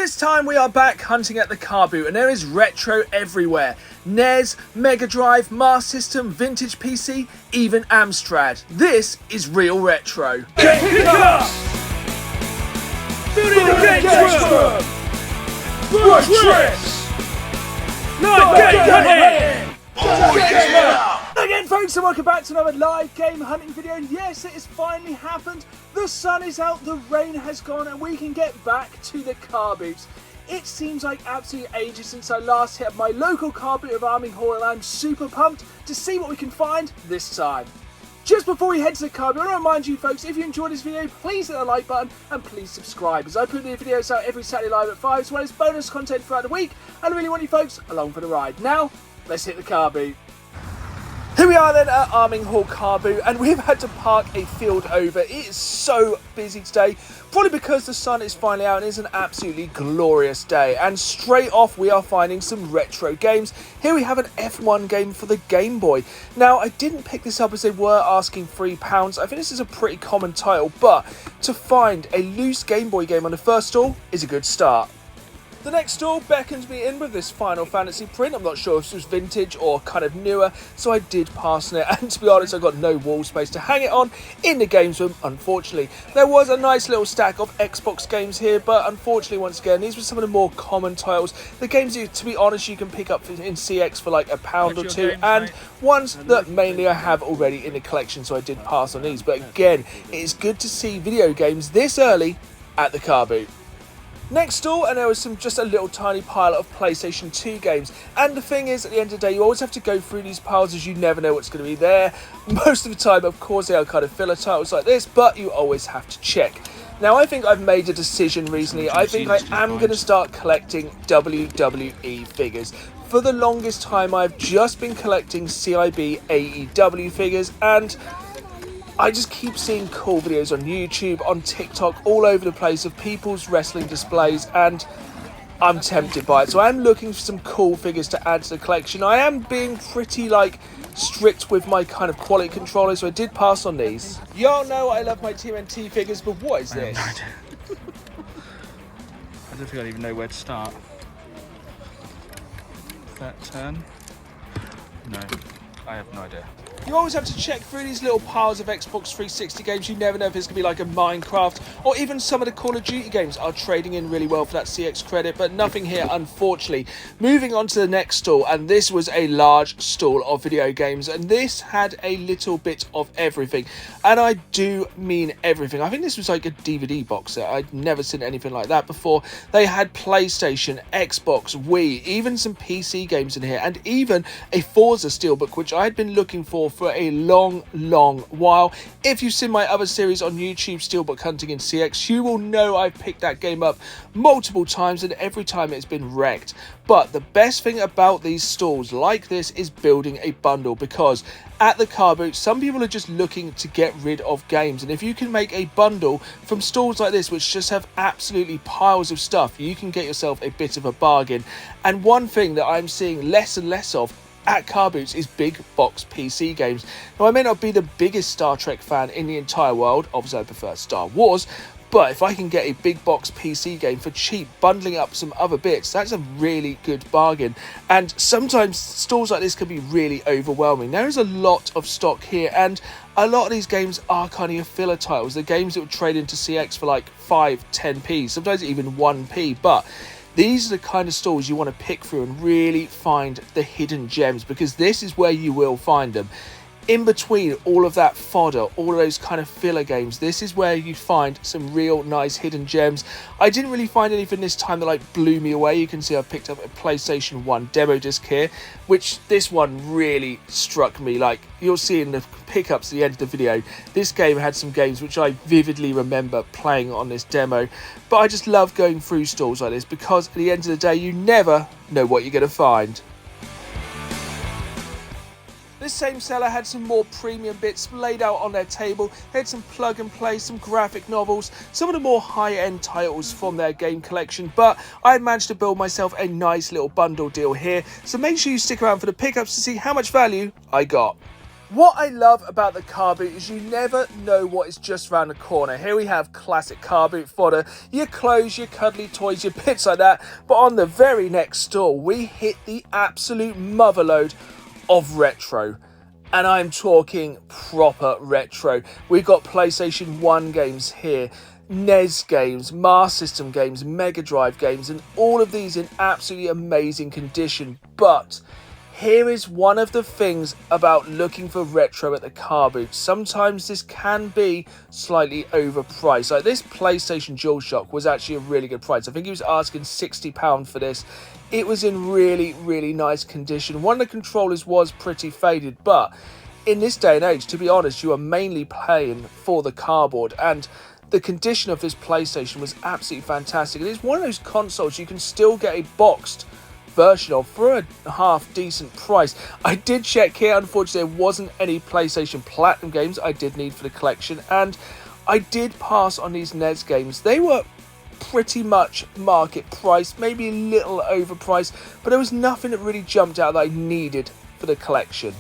This time we are back hunting at the car boot, and there is retro everywhere. NES, Mega Drive, Master System, vintage PC, even Amstrad. This is real retro. Get pickups! Building a Gangster! Road trips! Live game hunting! Oh yeah! Again folks, and welcome back to another live game hunting video. And yes, it has finally happened. The sun is out, the rain has gone, and we can get back to the car boots. It seems like absolute ages since I last hit my local car boot of Arming Hall, and I'm super pumped to see what we can find this time. Just before we head to the car boot, I want to remind you folks, if you enjoyed this video, please hit the like button and please subscribe, as I put new videos out every Saturday live at 5, as well as bonus content throughout the week, and I really want you folks along for the ride. Now, let's hit the car boot. Here we are then at Arming Hall car boot, and we've had to park a field over. It is so busy today, probably because the sun is finally out and it's an absolutely glorious day. And straight off we are finding some retro games. Here we have an F1 game for the Game Boy. Now I didn't pick this up as they were asking £3. I think this is a pretty common title, but to find a loose Game Boy game on the first stall is a good start. The next stall beckons me in with this Final Fantasy print. I'm not sure if this was vintage or kind of newer, so I did pass on it. And to be honest, I got no wall space to hang it on in the games room, unfortunately. There was a nice little stack of Xbox games here, but unfortunately, once again, these were some of the more common titles. The games, to be honest, you can pick up in CX for like £1 or £2, and ones that mainly I have already in the collection, so I did pass on these. But again, it is good to see video games this early at the car boot. Next stall, and there was just a little tiny pile of PlayStation 2 games. And the thing is, at the end of the day, you always have to go through these piles as you never know what's going to be there. Most of the time, of course, they are kind of filler titles like this, but you always have to check. Now, I think I've made a decision recently. I think I am going to start collecting WWE figures. For the longest time, I've just been collecting CIB AEW figures, and I just keep seeing cool videos on YouTube, on TikTok, all over the place of people's wrestling displays, and I'm tempted by it. So I'm looking for some cool figures to add to the collection. I am being pretty strict with my kind of quality controller, so I did pass on these. Y'all know I love my TMNT figures, but what is this? I have no idea. I don't think I even know where to start. That turn? No, I have no idea. You always have to check through these little piles of Xbox 360 games. You never know if it's going to be like a Minecraft, or even some of the Call of Duty games are trading in really well for that CX credit, but nothing here, unfortunately. Moving on to the next stall, and this was a large stall of video games, and this had a little bit of everything, and I do mean everything. I think this was like a DVD box set. I'd never seen anything like that before. They had PlayStation, Xbox, Wii, even some PC games in here, and even a Forza Steelbook, which I had been looking for a long while. If you've seen my other series on YouTube, Steelbook Hunting in CX, you will know I've picked that game up multiple times, and every time it's been wrecked. But the best thing about these stalls like this is building a bundle, because at the car boot, some people are just looking to get rid of games, and if you can make a bundle from stalls like this, which just have absolutely piles of stuff, you can get yourself a bit of a bargain. And one thing that I'm seeing less and less of at car boots is big box PC games. Now, I may not be the biggest Star Trek fan in the entire world, obviously I prefer Star Wars, but if I can get a big box PC game for cheap, bundling up some other bits, that's a really good bargain. And sometimes stalls like this can be really overwhelming. There is a lot of stock here, and a lot of these games are kind of your filler titles. The games that would trade into CX for like 5-10p, sometimes even 1p, but these are the kind of stalls you want to pick through and really find the hidden gems, because this is where you will find them. In between all of that fodder, all of those kind of filler games, this is where you find some real nice hidden gems. I didn't really find anything this time that blew me away. You can see I picked up a PlayStation 1 demo disc here, which this one really struck me. You'll see in the pickups at the end of the video, this game had some games which I vividly remember playing on this demo. But I just love going through stalls like this, because at the end of the day, you never know what you're going to find. This same seller had some more premium bits laid out on their table. They had some plug and play, some graphic novels, some of the more high-end titles from their game collection, but I had managed to build myself a nice little bundle deal here, so make sure you stick around for the pickups to see how much value I got. What I love about the Carboot is you never know what is just around the corner. Here we have classic Carboot fodder, your clothes, your cuddly toys, your bits like that. But on the very next stall, we hit the absolute motherload of retro. And I'm talking proper retro. We've got PlayStation 1 games here, NES games, Master System games, Mega Drive games, and all of these in absolutely amazing condition. But here is one of the things about looking for retro at the Carboot. Sometimes this can be slightly overpriced. Like this PlayStation DualShock was actually a really good price. I think he was asking £60 for this. It was in really, really nice condition. One of the controllers was pretty faded, but in this day and age, to be honest, you are mainly playing for the cardboard, and the condition of this PlayStation was absolutely fantastic. It is one of those consoles you can still get a boxed version of for a half decent price. I did check here, unfortunately there wasn't any PlayStation Platinum games I did need for the collection, and I did pass on these NES games. They were pretty much market price, maybe a little overpriced, but there was nothing that really jumped out that I needed for the collection.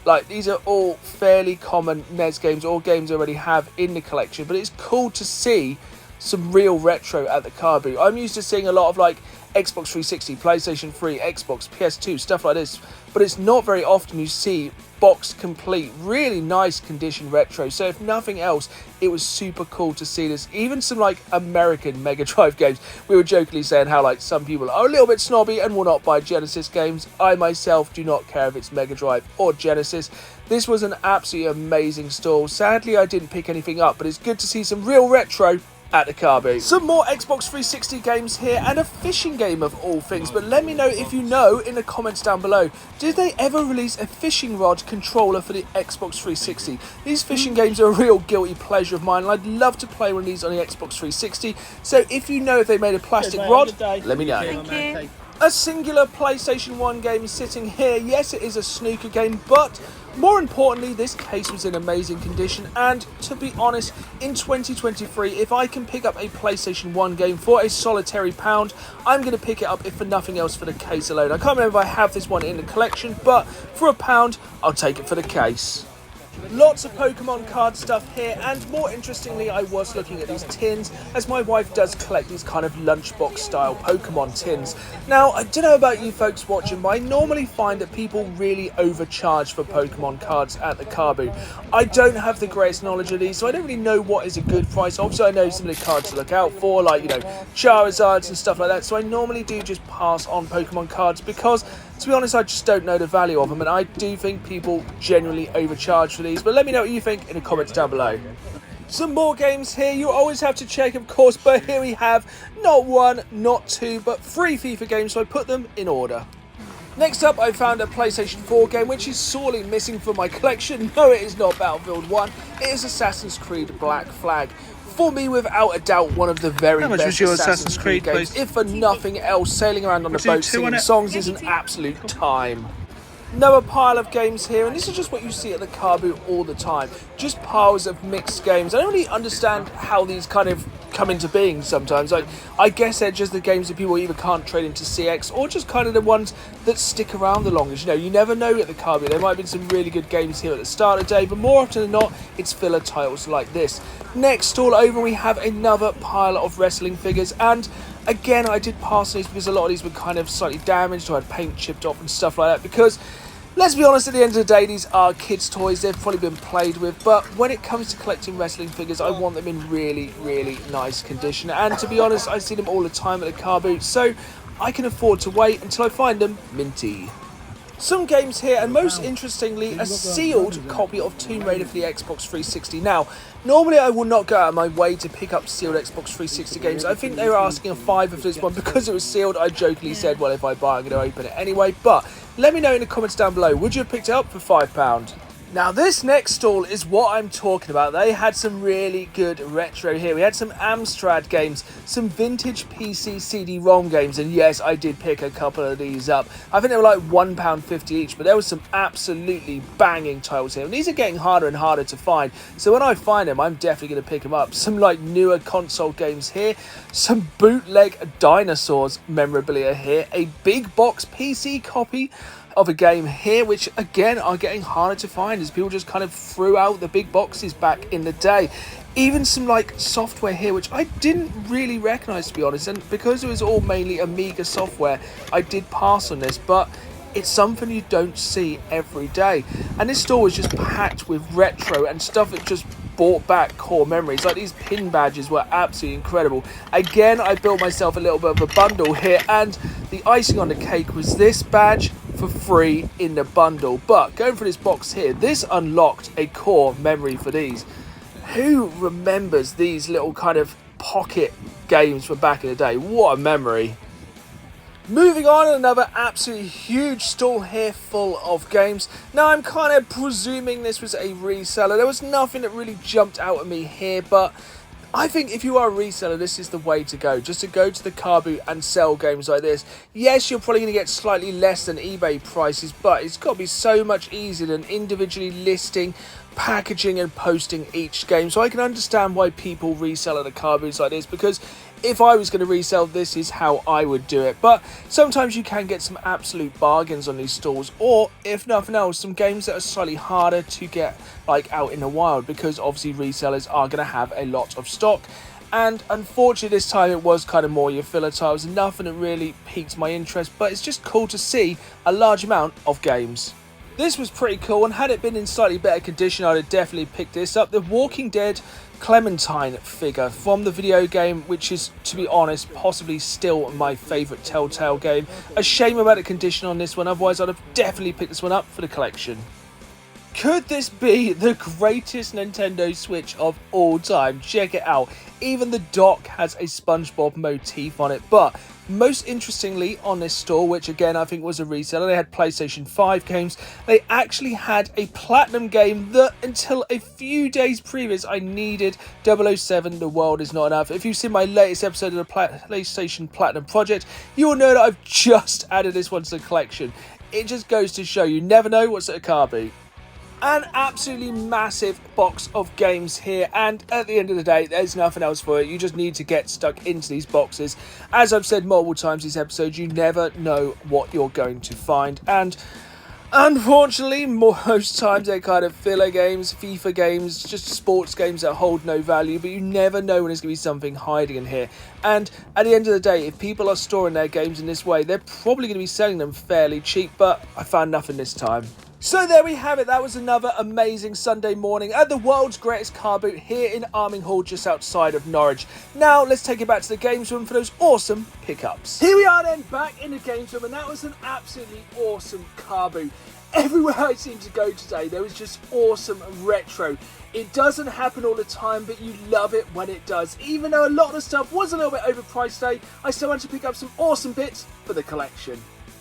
Like, these are all fairly common NES games, all games I already have in the collection, but it's cool to see some real retro at the Carboot. I'm used to seeing a lot of like Xbox 360, PlayStation 3, Xbox, PS2, stuff like this, but it's not very often you see box complete, really nice condition retro. So if nothing else, it was super cool to see this. Even some like American Mega Drive games. We were jokingly saying how like some people are a little bit snobby and will not buy Genesis games. I myself do not care if it's Mega Drive or Genesis. This was an absolutely amazing stall. Sadly, I didn't pick anything up, but it's good to see some real retro at the Carboot. Some more Xbox 360 games here, and a fishing game of all things. But let me know if you know in the comments down below, did they ever release a fishing rod controller for the Xbox 360? These fishing games are a real guilty pleasure of mine, and I'd love to play one of these on the Xbox 360. So if you know if they made a plastic rod, let me know. Thank you. A singular PlayStation 1 game is sitting here. Yes, it is a snooker game, but more importantly, this case was in amazing condition, and to be honest, in 2023, if I can pick up a PlayStation 1 game for a solitary £1, I'm going to pick it up if for nothing else for the case alone. I can't remember if I have this one in the collection, but for £1, I'll take it for the case. Lots of Pokemon card stuff here, and more interestingly, I was looking at these tins, as my wife does collect these kind of lunchbox style Pokemon tins. Now, I don't know about you folks watching, but I normally find that people really overcharge for Pokemon cards at the Carboot. I don't have the greatest knowledge of these, so I don't really know what is a good price. Obviously, I know some of the cards to look out for, like, you know, Charizards and stuff like that, so I normally do just pass on Pokemon cards because, to be honest, I just don't know the value of them, and I do think people genuinely overcharge for these. But let me know what you think in the comments down below. Some more games here. You always have to check, of course, but here we have not one, not two, but 3 FIFA games, so I put them in order. Next up, I found a PlayStation 4 game, which is sorely missing from my collection. No, it is not Battlefield 1. It is Assassin's Creed Black Flag. For me, without a doubt, one of the very best was your Assassin's Creed games. please? If for nothing else, sailing around on the boat singing songs is an absolute time. Another pile of games here, and this is just what you see at the Carboot all the time. Just piles of mixed games. I don't really understand how these kind of come into being sometimes. Like, I guess they're just the games that people either can't trade into CX, or just kind of the ones that stick around the longest. You know, you never know at the Carboot. There might have been some really good games here at the start of the day, but more often than not, it's filler titles like this. Next, all over, we have another pile of wrestling figures, and again, I did pass these because a lot of these were kind of slightly damaged or had paint chipped off and stuff like that, because let's be honest, at the end of the day, these are kids' toys. They've probably been played with, but when it comes to collecting wrestling figures, I want them in really, really nice condition. And to be honest, I see them all the time at the Carboot, so I can afford to wait until I find them minty. Some games here, and most interestingly, a sealed copy of Tomb Raider for the Xbox 360. Now, normally I will not go out of my way to pick up sealed Xbox 360 games. I think they were asking a $5 for this one because it was sealed. I jokingly said, well, if I buy it, I'm going to open it anyway. But let me know in the comments down below, would you have picked it up for £5? Now, this next stall is what I'm talking about. They had some really good retro here. We had some Amstrad games, some vintage PC CD-ROM games, and yes, I did pick a couple of these up. I think they were like £1.50 each, but there was some absolutely banging titles here. And these are getting harder and harder to find, so when I find them, I'm definitely going to pick them up. Some like newer console games here, some bootleg Dinosaurs memorabilia here, a big box PC copy, of a game here, which again are getting harder to find as people just kind of threw out the big boxes back in the day. Even some like software here which I didn't really recognize, to be honest, and because it was all mainly Amiga software, I did pass on this, but it's something you don't see every day. And this store was just packed with retro and stuff that just brought back core memories. Like these pin badges were absolutely incredible. Again, I built myself a little bit of a bundle here, and the icing on the cake was this badge for free in the bundle. But going through this box here, this unlocked a core memory for these. Who remembers these little kind of pocket games from back in the day? What a memory. Moving on, another absolutely huge stall here full of games. Now, I'm kind of presuming this was a reseller. There was nothing that really jumped out at me here, but I think if you are a reseller, this is the way to go. Just to go to the Carboot and sell games like this. Yes, you're probably going to get slightly less than eBay prices, but it's got to be so much easier than individually listing, packaging and posting each game. So I can understand why people resell at the Carboots like this, because if I was going to resell, this is how I would do it. But sometimes you can get some absolute bargains on these stalls, or if nothing else, some games that are slightly harder to get like out in the wild, because obviously resellers are going to have a lot of stock. And unfortunately this time it was kind of more your filler titles, nothing that really piqued my interest, but it's just cool to see a large amount of games. This was pretty cool, and had it been in slightly better condition, I'd have definitely picked this up. The Walking Dead Clementine figure from the video game, which is, to be honest, possibly still my favourite Telltale game. A shame about the condition on this one, otherwise I'd have definitely picked this one up for the collection. Could this be the greatest Nintendo Switch of all time? Check it out. Even the dock has a SpongeBob motif on it. But most interestingly on this store, which again I think was a reseller, they had PlayStation 5 games. They actually had a Platinum game that until a few days previous I needed. 007 The World Is Not Enough. If you've seen my latest episode of the PlayStation Platinum Project, you will know that I've just added this one to the collection. It just goes to show you never know what's at a Carboot. An absolutely massive box of games here, and at the end of the day there's nothing else for it. You just need to get stuck into these boxes. As I've said multiple times these episodes, you never know what you're going to find, and unfortunately most times they're kind of filler games, FIFA games, just sports games that hold no value, but you never know when there's going to be something hiding in here. And at the end of the day, if people are storing their games in this way, they're probably going to be selling them fairly cheap, but I found nothing this time. So there we have it. That was another amazing Sunday morning at the world's greatest car boot here in Arming Hall, just outside of Norwich. Now let's take it back to the games room for those awesome pickups. Here we are then, back in the games room, and that was an absolutely awesome car boot. Everywhere I seem to go today, there was just awesome retro. It doesn't happen all the time, but you love it when it does. Even though a lot of the stuff was a little bit overpriced today, I still managed to pick up some awesome bits for the collection.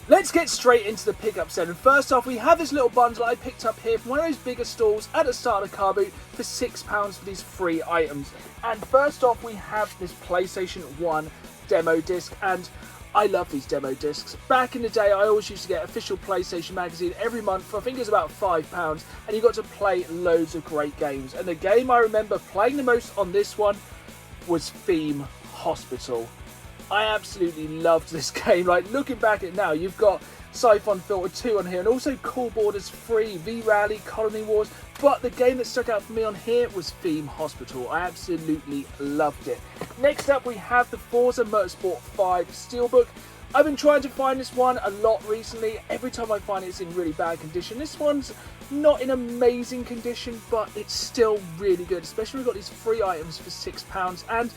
Let's get straight into the pickups then. And first off, we have this little bundle I picked up here from one of those bigger stalls at the start of the car boot for £6 for these free items. And first off, we have this PlayStation 1 demo disc, and I love these demo discs. Back in the day, I always used to get official PlayStation magazine every month for I think it was about £5, and you got to play loads of great games. And the game I remember playing the most on this one was Theme Hospital. I absolutely loved this game. Like, looking back at it now, you've got Siphon Filter 2 on here, and also Cool Borders 3, V-Rally, Colony Wars, but the game that stuck out for me on here was Theme Hospital. I absolutely loved it. Next up, we have the Forza Motorsport 5 Steelbook. I've been trying to find this one a lot recently. Every time I find it, it's in really bad condition. This one's not in amazing condition, but it's still really good, especially we've got these free items for £6, and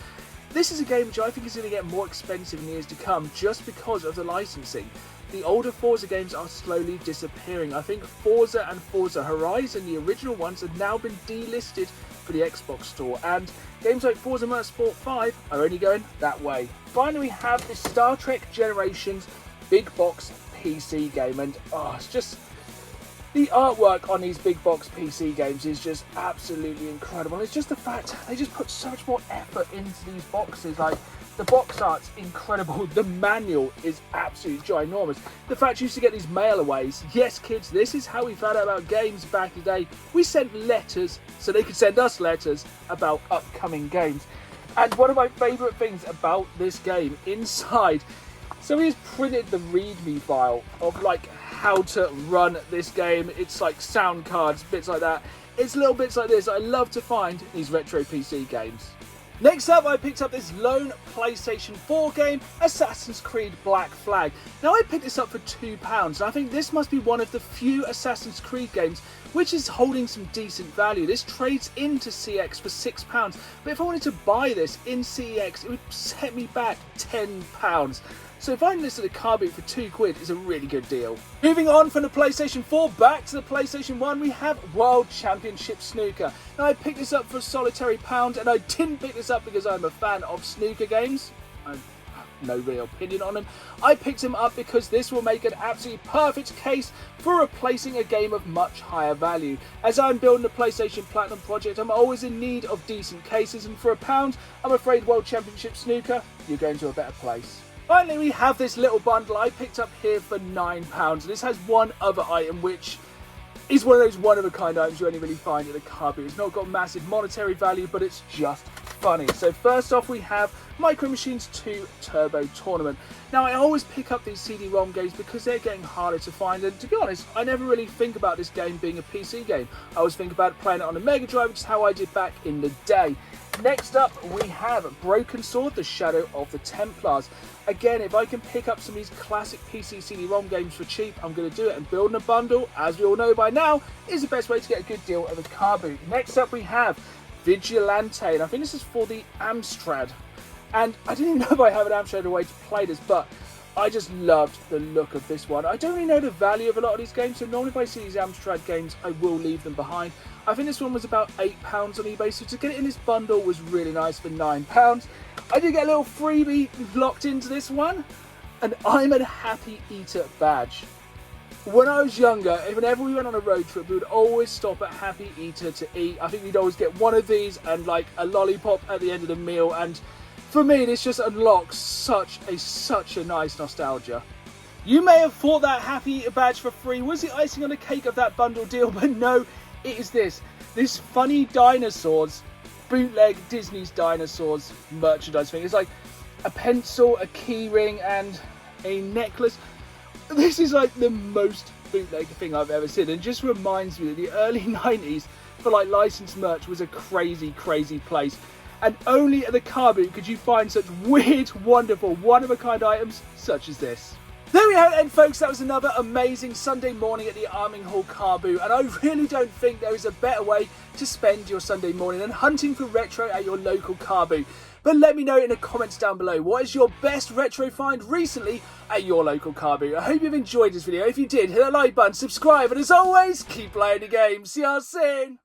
this is a game which I think is going to get more expensive in years to come just because of the licensing. The older Forza games are slowly disappearing. I think Forza and Forza Horizon, the original ones, have now been delisted for the Xbox store, and games like Forza Motorsport 5 are only going that way. Finally, we have the Star Trek Generations big box PC game, and it's just the artwork on these big box PC games is just absolutely incredible. And it's just the fact they just put so much more effort into these boxes. Like, the box art's incredible. The manual is absolutely ginormous. The fact you used to get these mailaways. Yes, kids, this is how we found out about games back in the day. We sent letters so they could send us letters about upcoming games. And one of my favourite things about this game, inside So he's printed the README file of like how to run this game. It's like sound cards, bits like that. It's little bits like this I love to find in these retro PC games. Next up, I picked up this lone PlayStation 4 game, Assassin's Creed Black Flag. Now, I picked this up for £2, and I think this must be one of the few Assassin's Creed games which is holding some decent value. This trades into CX for £6, but if I wanted to buy this in CEX, it would set me back £10. So finding this at a Carboot for £2 is a really good deal. Moving on from the PlayStation 4 back to the PlayStation 1, we have World Championship Snooker. Now, I picked this up for a solitary £1, and I didn't pick this up because I'm a fan of snooker games. I have no real opinion on them. I picked them up because this will make an absolutely perfect case for replacing a game of much higher value. As I'm building the PlayStation Platinum project, I'm always in need of decent cases, and for £1, I'm afraid World Championship Snooker, you're going to a better place. Finally, we have this little bundle I picked up here for £9. This has one other item which is one of those one-of-a-kind items you only really find at the Carboot. It's not got massive monetary value, but it's just funny. So first off, we have Micro Machines 2 Turbo Tournament. Now, I always pick up these CD-ROM games because they're getting harder to find, and to be honest, I never really think about this game being a PC game. I always think about playing it on a Mega Drive, which is how I did back in the day. Next up, we have Broken Sword, The Shadow of the Templars. Again, if I can pick up some of these classic PC CD-ROM games for cheap, I'm going to do it. And building a bundle, as we all know by now, is the best way to get a good deal at the Carboot. Next up, we have Vigilante, and I think this is for the Amstrad. And I didn't even know if I have an Amstrad way to play this, but I just loved the look of this one. I don't really know the value of a lot of these games, so normally if I see these Amstrad games, I will leave them behind. I think this one was about £8 on eBay, so to get it in this bundle was really nice for £9. I did get a little freebie locked into this one, and I'm a Happy Eater badge. When I was younger, whenever we went on a road trip, we would always stop at Happy Eater to eat. I think we'd always get one of these and like a lollipop at the end of the meal, and for me, this just unlocks such a nice nostalgia. You may have thought that Happy Eater badge for free was the icing on the cake of that bundle deal, but no, it is this funny dinosaurs, bootleg Disney's dinosaurs merchandise thing. It's like a pencil, a key ring, and a necklace. This is like the most bootleg thing I've ever seen, and just reminds me that the early 90s for like licensed merch was a crazy place. And only at the Carboot could you find such weird, wonderful, one-of-a-kind items such as this. There we have it then, folks. That was another amazing Sunday morning at the Arming Hall Carboot, and I really don't think there is a better way to spend your Sunday morning than hunting for retro at your local Carboot. But let me know in the comments down below, what is your best retro find recently at your local Carboot? I hope you've enjoyed this video. If you did, hit that like button, subscribe, and as always, keep playing the game. See you all soon.